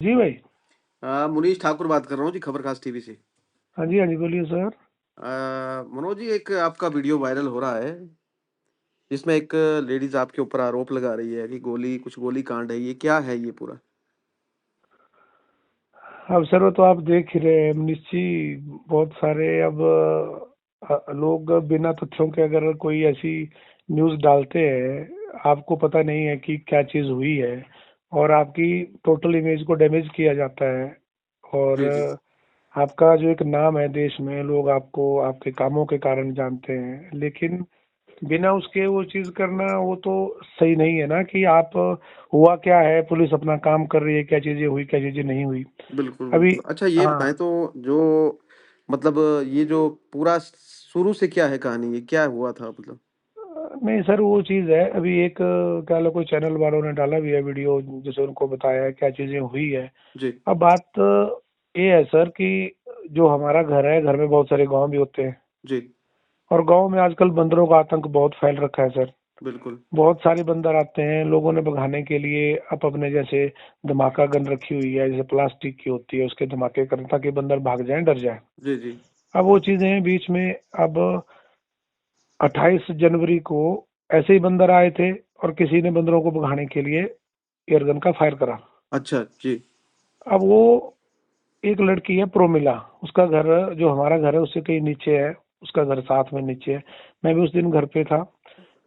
जी भाई। मुनीश ठाकुर बात कर रहा हूँ जी, खबर खास टीवी से। हाँ जी बोलिए सर। मनोज जी, एक आपका वीडियो वायरल हो रहा है जिसमें एक लेडीज आपके ऊपर आरोप लगा रही है कि गोली कांड है। ये क्या है ये पूरा? अब सर वो तो आप देख ही रहे हैं मनीष जी। बहुत सारे अब लोग बिना तथ्यों के अगर कोई ऐसी न्यूज़ डालते हैं, आपको पता नहीं है कि क्या चीज़ हुई है, और आपकी टोटल इमेज को डैमेज किया जाता है। और जी जी। आपका जो एक नाम है देश में, लोग आपको आपके कामों के कारण जानते हैं, लेकिन बिना उसके वो चीज करना वो तो सही नहीं है ना। कि आप हुआ क्या है, पुलिस अपना काम कर रही है, क्या चीजें हुई क्या चीजें नहीं हुई। बिल्कुल अभी बिल्कुल। अच्छा, ये हाँ। बताएं तो जो मतलब ये जो पूरा शुरू से क्या है कहानी, ये क्या हुआ था मतलब? नहीं सर, वो चीज है अभी एक क्या लो कोई चैनल वालों ने डाला भी है वीडियो, जिसे उनको बताया है क्या चीजें हुई है। जी अब बात ये है सर कि जो हमारा घर है, घर में बहुत सारे गांव भी होते हैं, जी। और गांव में आजकल बंदरों का आतंक बहुत फैल रखा है सर। बिल्कुल। बहुत सारे बंदर आते हैं, लोगों ने भगाने के लिए अब अपने जैसे धमाका गन रखी हुई है, जैसे प्लास्टिक की होती है, उसके धमाके करने ताकि बंदर भाग जाए, डर जाए। जी जी। अब वो चीजें बीच में, अब 28 जनवरी को ऐसे ही बंदर आए थे, और किसी ने बंदरों को भगाने के लिए एयरगन का फायर करा। अच्छा जी। अब वो एक लड़की है प्रोमिला, उसका घर, जो हमारा घर है उससे कहीं नीचे है, उसका घर साथ में नीचे है। मैं भी उस दिन घर पे था,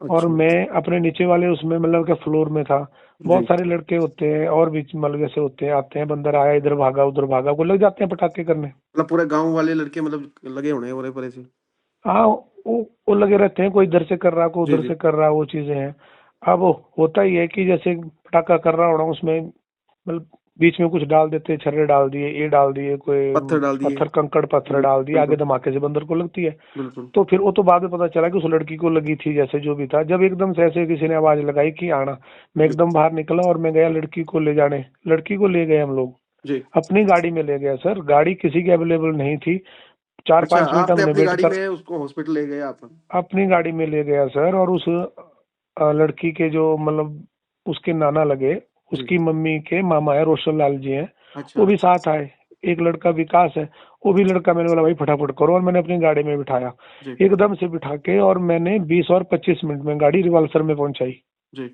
और अच्छा मैं अपने नीचे वाले उसमें मतलब के फ्लोर में था। बहुत जी। सारे लड़के होते हैं और बीच मतलब जैसे होते हैं, आते हैं, बंदर आया, इधर भागा उधर भागा, वो लग जाते हैं पटाखे करने। मतलब पूरे गांव वाले लड़के मतलब लगे होने हैं ओरे परे से। हाँ, वो लगे रहते हैं, कोई इधर से कर रहा कोई जी उधर जी। से कर रहा, वो चीजें हैं। अब होता ही है कि जैसे पटाखा कर रहा होना, उसमें मतलब बीच में कुछ डाल देते हैं, छर्रे डाल दिए, ये डाल दिए, कोई पत्थर डाल दिए। पत्थर कंकड़ पत्थर जी डाल दिए, आगे बिल्कुल। धमाके से बंदर को लगती है। बिल्कुल। तो फिर वो तो बाद में पता चला कि उस लड़की को लगी थी, जैसे जो भी था। जब एकदम से ऐसे किसी ने आवाज लगाई कि आना, मैं जी एकदम बाहर निकला और मैं गया लड़की को ले जाने। लड़की को ले गए हम लोग, जी। अपनी गाड़ी में ले गए सर, गाड़ी किसी की अवेलेबल नहीं थी। चार अच्छा, पांच मिनट आपने हमने अपनी वेट गाड़ी कर, में उसको हॉस्पिटल ले गए आप? अपनी गाड़ी में ले गया सर। और उस लड़की के जो मतलब उसके नाना लगे, जी। उसकी मम्मी के मामा है, रोशन लाल जी हैं, वो अच्छा। भी साथ आए। एक लड़का विकास है, वो भी लड़का। मैंने बोला भाई फटाफट करो, और मैंने अपनी गाड़ी में बिठाया, जी एकदम से बिठा के, और मैंने 20 और 25 मिनट में गाड़ी रिवाल्सर में पहुंचाई। जी।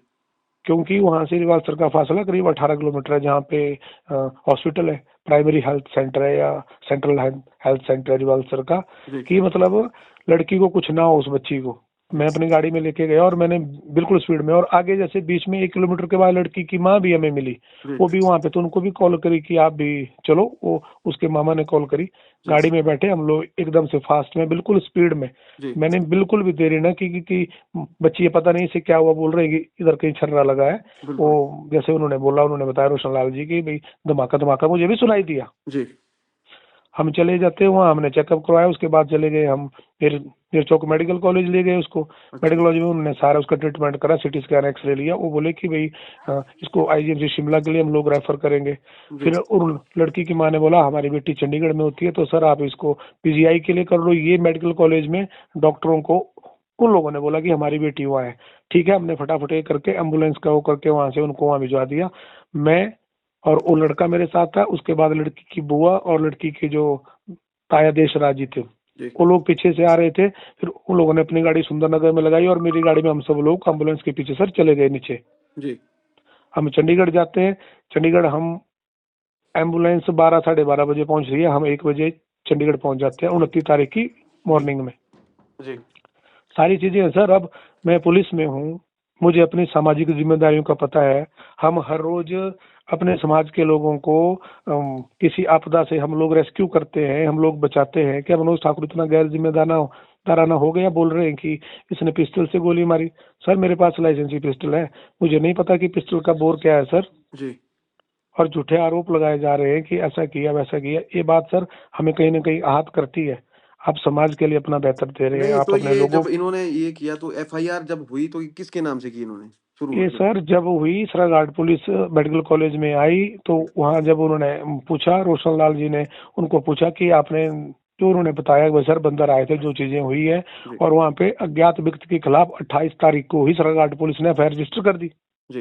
क्योंकि वहां से रिवाल्सर का फासला करीब 18 किलोमीटर है, जहाँ पे हॉस्पिटल है, प्राइमरी हेल्थ सेंटर है, या सेंट्रल हेल्थ सेंटर है रिवाल्सर का। जी। कि मतलब लड़की को कुछ ना हो, उस बच्ची को। मैं अपनी गाड़ी में लेके गया, और मैंने बिल्कुल स्पीड में, और आगे जैसे बीच में 1 किलोमीटर के बाद लड़की की माँ भी हमें मिली, जी। वो भी वहां पे, तो उनको भी कॉल करी कि आप भी चलो। वो उसके मामा ने कॉल करी। जी। गाड़ी में बैठे हम लोग एकदम से फास्ट में, बिल्कुल स्पीड में। जी। मैंने बिल्कुल भी देरी ना कि बच्ची ये पता नहीं इसे क्या हुआ, बोल रही है कि इधर कहीं छर्रा लगा है। वो बिल्कुल। जैसे उन्होंने बोला, उन्होंने बताया रोशन लाल जी की भाई धमाका धमाका, मुझे भी सुनाई दिया। जी। हम चले जाते हैं वहाँ, हमने चेकअप करवाया, उसके बाद चले गए हम फिर चौक मेडिकल कॉलेज ले गए उसको। अच्छा। मेडिकल कॉलेज में उन्होंने सारा उसका ट्रीटमेंट करा, सिटी स्कैन एक्सरे लिया। वो बोले कि भाई इसको आईजीएमसी शिमला के लिए हम लोग रेफर करेंगे। जी फिर उन लड़की की माँ ने बोला हमारी बेटी चंडीगढ़ में होती है, तो सर आप इसको पीजीआई के लिए कर लो। ये मेडिकल कॉलेज में डॉक्टरों को, उन लोगों ने बोला कि हमारी बेटी वहाँ है। ठीक है, हमने फटाफट ये करके एम्बुलेंस का वो करके वहां से उनको वहां भिजवा दिया। मैं और वो लड़का मेरे साथ था, उसके बाद लड़की की बुआ और लड़की के जो ताया देशराज जी थे, जी। वो लोग पीछे से आ रहे थे। फिर उन लोगों ने अपनी गाड़ी सुंदरनगर में लगाई, और मेरी गाड़ी में हम सब लोग एम्बुलेंस के पीछे सर चले गए नीचे। जी। हम चंडीगढ़ जाते हैं। चंडीगढ़ हम, एम्बुलेंस 12 साढ़े 12 बजे पहुंच रही है, हम 1 बजे चंडीगढ़ पहुंच जाते हैं, 29 तारीख की जी। मॉर्निंग में। जी। सारी चीजें हैं सर। अब मैं पुलिस में हूँ, मुझे अपनी सामाजिक जिम्मेदारियों का पता है। हम हर रोज अपने समाज के लोगों को किसी आपदा से हम लोग रेस्क्यू करते हैं, हम लोग बचाते हैं। क्या मनोज ठाकुर इतना गैर जिम्मेदाराना हो गया? बोल रहे हैं कि इसने पिस्टल से गोली मारी। सर मेरे पास लाइसेंसी पिस्टल है, मुझे नहीं पता कि पिस्टल का बोर क्या है सर। जी। और झूठे आरोप लगाए जा रहे हैं कि ऐसा किया वैसा किया। ये बात सर हमें कहीं ना कहीं आहत करती है। आप समाज के लिए अपना बेहतर दे रहे हैं, नहीं आप तो अपने ये लोगों। जब इन्होंने ये किया तो एफआईआर जब हुई तो ये किसके नाम से की इन्होंने शुरू ये मतलब? सर जब हुई सराघाट पुलिस मेडिकल कॉलेज में आई, तो वहाँ जब उन्होंने पूछा, रोशन लाल जी ने उनको पूछा कि आपने, जो उन्होंने बताया वो सर बंदर आए थे, जो चीजें हुई है। जी और वहाँ पे अज्ञात व्यक्ति के खिलाफ 28 तारीख को ही सराघाट पुलिस ने एफआईआर रजिस्टर कर दी। जी।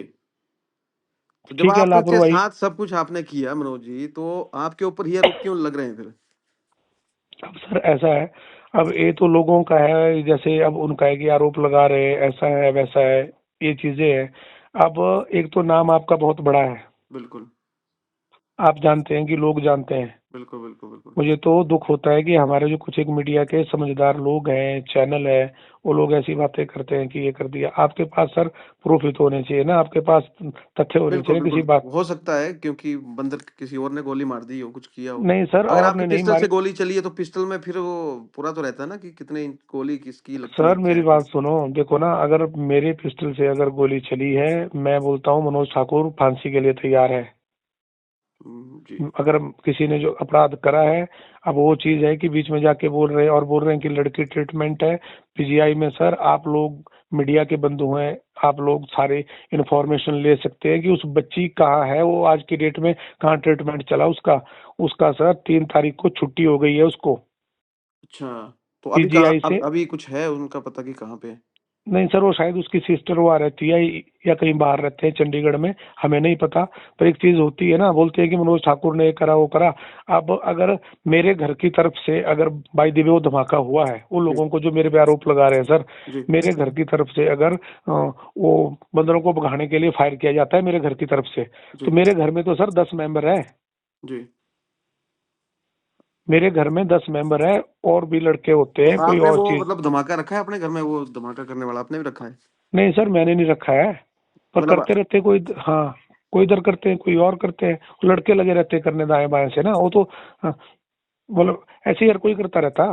तो जब ठीक है, आपके लापरवाही। साथ सब कुछ आपने किया मनोज जी, तो आपके ऊपर ये आरोप क्यों लग रहे हैं फिर? अब सर ऐसा है, अब ये तो लोगों का है, जैसे अब उनका है कि आरोप लगा रहे हैं, ऐसा है वैसा है, ये चीजें हैं। अब एक तो नाम आपका बहुत बड़ा है, बिल्कुल, आप जानते हैं कि लोग जानते हैं। बिल्कुल, बिल्कुल, बिल्कुल। मुझे तो दुख होता है कि हमारे जो कुछ एक मीडिया के समझदार लोग हैं, चैनल है, वो लोग ऐसी बातें करते हैं कि ये कर दिया। आपके पास सर प्रूफ ही तो होने चाहिए ना, आपके पास तथ्य होने बिल्कुल, चाहिए किसी बिल्कुल, बात। हो सकता है क्योंकि बंदर किसी और ने गोली मार दी हो, कुछ किया हो। नहीं सर, अगर और आपकी ने नहीं पिस्टल से मारी। गोली चली है, तो पिस्टल में फिर वो पूरा तो रहता है ना कि कितने गोली किसकी लगती है, सर क्या मेरी है बात फिर? सुनो, देखो ना, अगर मेरे पिस्टल से अगर गोली चली है, मैं बोलता हूँ मनोज ठाकुर फांसी के लिए तैयार है। जी। अगर किसी ने जो अपराध करा है, अब वो चीज है कि बीच में जाके बोल रहे हैं और बोल रहे हैं कि लड़की ट्रीटमेंट है पीजीआई में। सर आप लोग मीडिया के बंधु हैं, आप लोग सारे इंफॉर्मेशन ले सकते हैं कि उस बच्ची कहाँ है, वो आज की डेट में कहाँ ट्रीटमेंट चला उसका। उसका सर 3 तारीख को छुट्टी हो गई है उसको, अच्छा, तो अभी कहाँ, पीजीआई से। अभी कुछ है उनका पता कि कहाँ पे है? नहीं सर, वो शायद उसकी सिस्टर वहाँ रहती है या कहीं बाहर रहते हैं चंडीगढ़ में, हमें नहीं पता। पर एक चीज होती है ना, बोलते हैं कि मनोज ठाकुर ने ये करा वो करा। अब अगर मेरे घर की तरफ से अगर बाई द वे वो धमाका हुआ है, उन जी, लोगों को जो मेरे पे आरोप लगा रहे हैं सर, जी, मेरे घर की तरफ से अगर वो बंदरों को भगाने के लिए फायर किया जाता है मेरे घर की तरफ से, तो जी, मेरे घर में तो सर 10 मेंबर है। जी। मेरे घर में 10 मेंबर है, और भी लड़के होते तो हैं कोई आपने और वो चीज। मतलब धमाका रखा है अपने घर में, वो धमाका करने वाला आपने भी रखा है? नहीं सर, मैंने नहीं रखा है, पर मतलब करते रहते कोई। हाँ, कोई इधर करते हैं, कोई और करते हैं, लड़के लगे रहते हैं करने दाएं बाएं से ना, वो तो हाँ, मतलब ऐसे ही हर कोई करता रहता।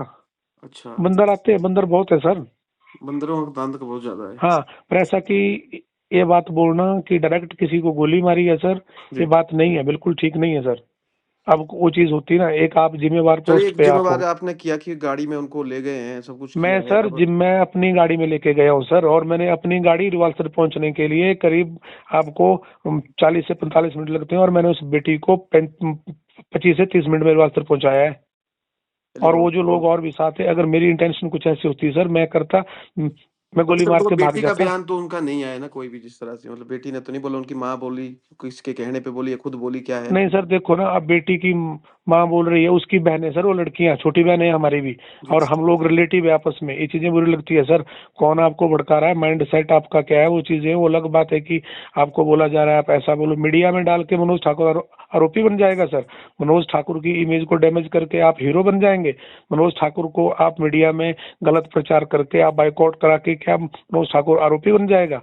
अच्छा, बंदर आते हैं, बंदर बहुत है सर। बंदरों का तांत बहुत ज्यादा है। हाँ, पर ऐसा कि ये बात बोलना कि डायरेक्ट किसी को गोली मारी है सर, ये जी। बात नहीं है, बिल्कुल ठीक नहीं है सर। अब वो चीज होती है ना, एक आप जिम्मेवार चलिए, पोस्ट एक पे आप जिम्मेवार हो। आपने किया कि गाड़ी में उनको ले गए हैं, सब कुछ मैं किया है सर अब। जिम मैं अपनी गाड़ी में लेके गया हूँ सर, और मैंने अपनी गाड़ी रिवाल्सर पहुंचने के लिए करीब आपको 40 से 45 मिनट लगते हैं, और मैंने उस बेटी को 25 से 30 मिनट में रिवाल्सर पहुंचाया है। चलिए, और वो बहुत जो लोग बहुत। और भी साथ है, अगर मेरी इंटेंशन कुछ ऐसी होती सर, मैं करता, मैं अभी गोली तक मार तो के भाग बेटी का जाता। बयान तो उनका नहीं आया ना कोई भी, जिस तरह से मतलब बेटी ने तो नहीं बोला, उनकी माँ बोली, किसके कहने पे बोली या खुद बोली, क्या है? नहीं सर, देखो ना, अब बेटी की माँ बोल रही है, उसकी बहन है सर, वो लड़कियां छोटी बहन है हमारी भी, जी, और हम लोग रिलेटिव है आपस में, ये चीजें बुरी लगती है सर। कौन आपको भड़का रहा है, माइंड सेट आपका क्या है, वो चीजें वो अलग बात है कि आपको बोला जा रहा है आप ऐसा बोलो, मीडिया में डाल के मनोज ठाकुर आरोपी बन जाएगा सर। मनोज ठाकुर की इमेज को डैमेज करके आप हीरो बन जाएंगे। मनोज ठाकुर को आप मीडिया में गलत प्रचार करके आप बाइकआउट करा के क्या मनोज ठाकुर आरोपी बन जाएगा?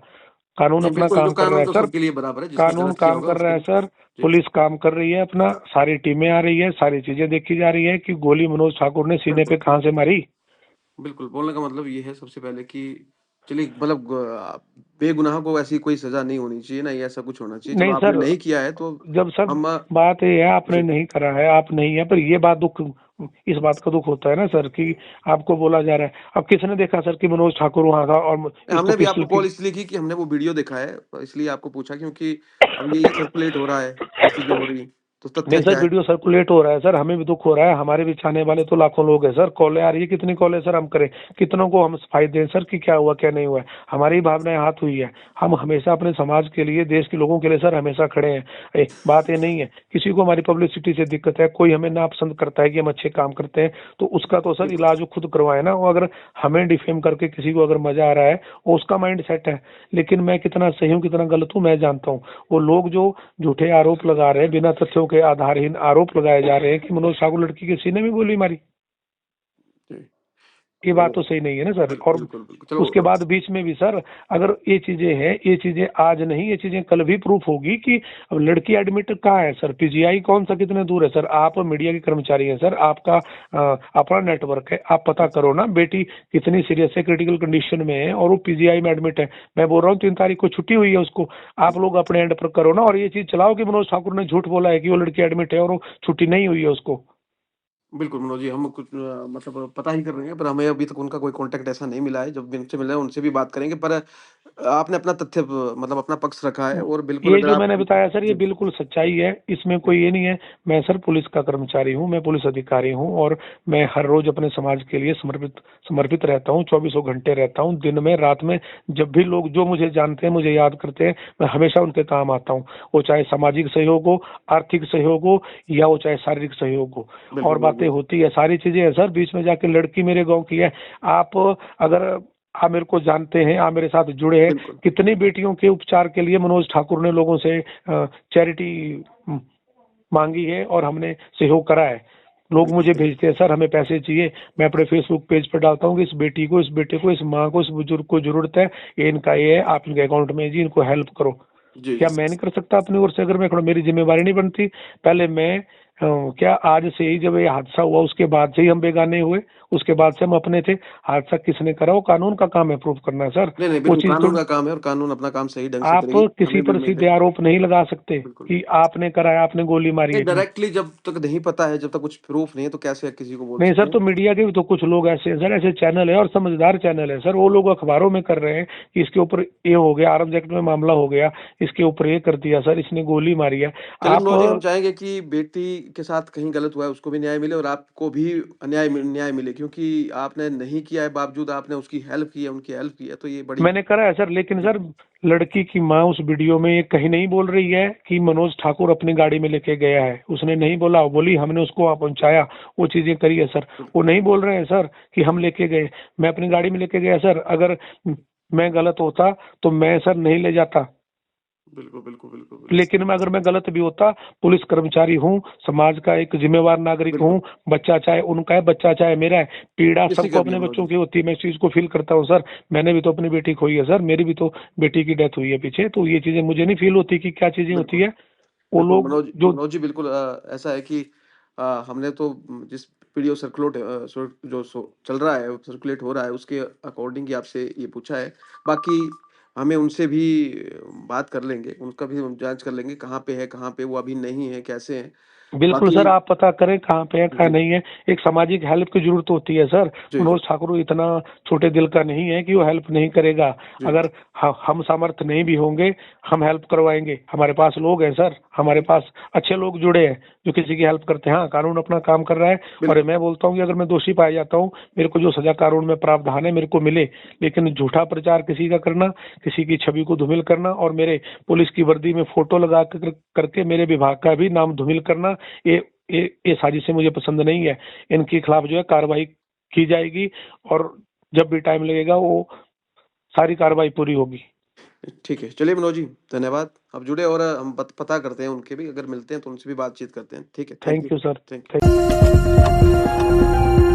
कानून जी, अपना बिल्कुल, जो काम कर रहा कानून है तो सर, सबके लिए बराबर है, जिसने कानून गलत किया काम होगा कर रहा उसके है लिए। सर, जी, पुलिस काम कर रही है अपना, सारी टीमें आ रही है, सारी चीजें देखी जा रही है कि गोली मनोज ठाकुर ने सीने पे बिल्कुल, कहां से मारी। बिल्कुल, बोलने का मतलब ये है सबसे पहले कि चलिए, मतलब बेगुनाह को ऐसी कोई सजा नहीं होनी चाहिए, ना ही ऐसा कुछ होना चाहिए। चलो, नहीं आपने सर, नहीं किया है तो जब सब हम बात ये है, आपने जी, नहीं करा है, आप नहीं है, पर ये बात दुख, इस बात का दुख होता है ना सर कि आपको बोला जा रहा है। अब किसने देखा सर कि मनोज ठाकुर वहां था, और इसको हमने भी पिस्टल आपको की। कॉल इसलिए की कि हमने वो वीडियो देखा है, इसलिए आपको पूछा, क्योंकि अब ये सर्कुलेट हो रहा है, ये चीजें हो रही हैं, तो नहीं तथ्य सर, क्या है? वीडियो सर्कुलेट हो रहा है सर, हमें भी दुख हो रहा है, हमारे भी चाहने वाले तो लाखों लोग हैं सर। कॉलें आ रही है, कितनी कॉलें सर हम करें, कितनों को हम सफाई दें सर कि क्या हुआ क्या नहीं हुआ है। हमारी भावनाएं हाथ हुई है, हम हमेशा अपने समाज के लिए, देश के लोगों के लिए सर हमेशा खड़े हैं। बात ये नहीं है किसी को हमारी पब्लिसिटी से दिक्कत है, कोई हमें नापसंद करता है कि हम अच्छे काम करते हैं, तो उसका तो सर बिल्कुल, इलाज वो खुद करवाए ना। वो अगर हमें डिफेम करके किसी को अगर मजा आ रहा है, वो उसका माइंड सेट है। लेकिन मैं कितना सही हूँ कितना गलत हूँ मैं जानता हूँ। वो लोग जो झूठे आरोप लगा रहे हैं, बिना तथ्यों के आधारहीन आरोप लगाए जा रहे हैं कि मनोज ठाकुर लड़की के सीने में गोली मारी, जी, ये तो बात तो सही नहीं है ना सर। और बिल्कुल, बिल्कुल, उसके चलो। बाद बीच में भी सर, अगर ये चीजें हैं, ये चीजें आज नहीं, ये चीजें कल भी प्रूफ होगी कि अब लड़की एडमिट कहाँ है सर, पीजीआई कौन सा कितने दूर है सर। आप मीडिया के कर्मचारी हैं सर, आपका अपना नेटवर्क है, आप पता करो ना बेटी कितनी सीरियस है, क्रिटिकल कंडीशन में है, और वो पीजीआई में एडमिट है। मैं बोल रहा हूँ 3 तारीख को छुट्टी हुई है उसको, आप लोग अपने एंड पर करो ना, और ये चीज चलाओ कि मनोज ठाकुर ने झूठ बोला है कि वो लड़की एडमिट है और वो छुट्टी नहीं हुई है उसको। बिल्कुल मनोज जी, हम कुछ मतलब पता ही कर रहे हैं, पर हमें अभी तक उनका कोई कॉन्टैक्ट ऐसा नहीं मिला है। जब उनसे मिला है, उनसे भी बात करेंगे, पर आपने अपना तथ्य मतलब अपना पक्ष रखा है और बिल्कुल ये अगर जो आप मैंने बताया सर, ये जी, बिल्कुल सच्चाई है, इसमें कोई ये नहीं है। मैं सर पुलिस का कर्मचारी हूँ, मैं पुलिस अधिकारी हूँ, और मैं हर रोज अपने समाज के लिए समर्पित समर्पित रहता हूँ, 24 घंटे रहता हूँ, दिन में रात में। जब भी लोग जो मुझे जानते हैं, मुझे याद करते हैं, मैं हमेशा उनके काम आता हूँ। वो चाहे सामाजिक सहयोग हो, आर्थिक सहयोग हो, या वो चाहे शारीरिक सहयोग हो। बिल्कुल और मनोज बातें जी। होती है, सारी चीजें है सर। बीच में जाके लड़की मेरे गाँव की है। आप अगर आप मेरे को जानते हैं, आप मेरे साथ जुड़े हैं, बिल्कुल, कितनी बेटियों के उपचार के लिए मनोज ठाकुर ने लोगों से चैरिटी मांगी है, और हमने सहयोग करा है। लोग बिल्कुल मुझे सही। भेजते हैं, सर हमें पैसे चाहिए। मैं अपने फेसबुक पेज पर डालता हूँ कि इस बेटी को, इस बेटे को, इस माँ को, इस बुजुर्ग को जरूरत है, ये इनका ये है, आप इनके अकाउंट में जी, इनको हेल्प करो। जी, क्या जी। मैं नहीं कर सकता अपनी ओर से? अगर मैं करूं, मेरी जिम्मेवारी नहीं बनती? पहले मैं क्या आज से ही, जब ये हादसा हुआ उसके बाद से ही हम बेगाने हुए? उसके बाद से हम अपने थे? हादसा किसने करा? वो कानून का काम है प्रूव करना सर। नहीं, नहीं, वो बिल्कुल चीज तो कानून का काम है और कानून अपना काम सही ढंग से आप करेगी, किसी हमें भी पर उम्मीद है। सीधे आरोप नहीं लगा सकते बिल्कुल। कि आपने करा है, आपने गोली मारी नहीं, है जी। डायरेक्टली जब तक नहीं पता है, जब तक कुछ प्रूफ नहीं है, तो कैसे किसी को बोल नहीं सकते सर, हैं? तो मीडिया के भी तो कुछ लोग ऐसे हैं सर, ऐसे चैनल है और समझदार चैनल है सर, वो लोग अखबारों में कर रहे हैं कि इसके ऊपर ये हो गया, आर्म्स एक्ट में मामला हो गया, इसके ऊपर ये कर दिया सर, इसने गोली मारी है। चलिए आप मनोज जी, हम चाहेंगे कि बेटी के साथ कहीं गलत हुआ है, उसको भी न्याय मिले और आपको भी न्याय मिले, क्योंकि आपने नहीं किया है, बावजूद आपने उसकी हेल्प की है, उनकी हेल्प की है, तो ये बड़ी मैंने करा है सर, लेकिन जी, सर लड़की की माँ उस वीडियो में ये कहीं नहीं बोल रही है कि मनोज ठाकुर अपनी गाड़ी में लेके गया है। उसने नहीं बोला, वो बोली हमने उसको वहां पहुंचाया, वो चीजें करी है सर। वो बिल्कुल, नहीं बोल रहे हैं सर कि हम लेके गए, मैं अपनी गाड़ी में लेके गया सर। अगर मैं गलत होता तो मैं सर नहीं ले जाता। बिल्कुल, बिल्कुल, बिल्कुल, बिल्कुल, लेकिन मैं, अगर मैं गलत भी होता, पुलिस कर्मचारी हूँ, समाज का एक जिम्मेवार नागरिक बिल्कुल, हूँ। बच्चा चाहे उनका है, बच्चा चाहे मेरा है, पीड़ा किसी सबको का भी है अपने मनोज बच्चों जी। की होती है। मैं इस चीज को फील करता हूँ सर। मैंने भी तो अपनी बेटी खोई है सर, मेरी भी तो बेटी की डेथ हुई है पीछे। तो ये चीजें मुझे नहीं फील होती कि क्या चीजें होती बिल्कुल, है। वो बिल्कुल लोग जो मनोज जी, बिल्कुल ऐसा है कि हमने तो जिस वीडियो जो चल रहा है, सर्कुलेट हो रहा है, उसके अकॉर्डिंग ही आपसे ये पूछा है। बाकी हमें उनसे भी बात कर लेंगे, उनका भी हम जाँच कर लेंगे, कहाँ पे है, कहाँ पे वो अभी नहीं है, कैसे हैं। बिल्कुल बाकी सर, आप पता करें कहाँ पे है, कहाँ जी, नहीं है। एक सामाजिक हेल्प की जरूरत होती है सर। जी, जी, मनोज ठाकुर इतना छोटे दिल का नहीं है कि वो हेल्प नहीं करेगा। जी, अगर हम सामर्थ्य नहीं भी होंगे, हम हेल्प करवाएंगे। हमारे पास लोग हैं सर, हमारे पास अच्छे लोग जुड़े हैं जो किसी की हेल्प करते हैं। हाँ, कानून अपना काम कर रहा है, और बिल्कुल, मैं बोलता हूँ कि अगर मैं दोषी पाया जाता हूँ, मेरे को जो सजा कानून में प्रावधान है मेरे को मिले। लेकिन झूठा प्रचार किसी का करना, किसी की छवि को धूमिल करना, और मेरे पुलिस की वर्दी में फोटो लगा करके मेरे विभाग का भी नाम धूमिल करना, ये ये साजिशें मुझे पसंद नहीं है। इनके खिलाफ जो है कार्रवाई की जाएगी, और जब भी टाइम लगेगा वो सारी कार्रवाई पूरी होगी। ठीक है। चलिए मनोज जी, धन्यवाद। आप जुड़े और हम पता करते हैं उनके भी, अगर मिलते हैं तो उनसे भी बातचीत करते हैं। ठीक है, thank you. Thank you sir. Thank you. Thank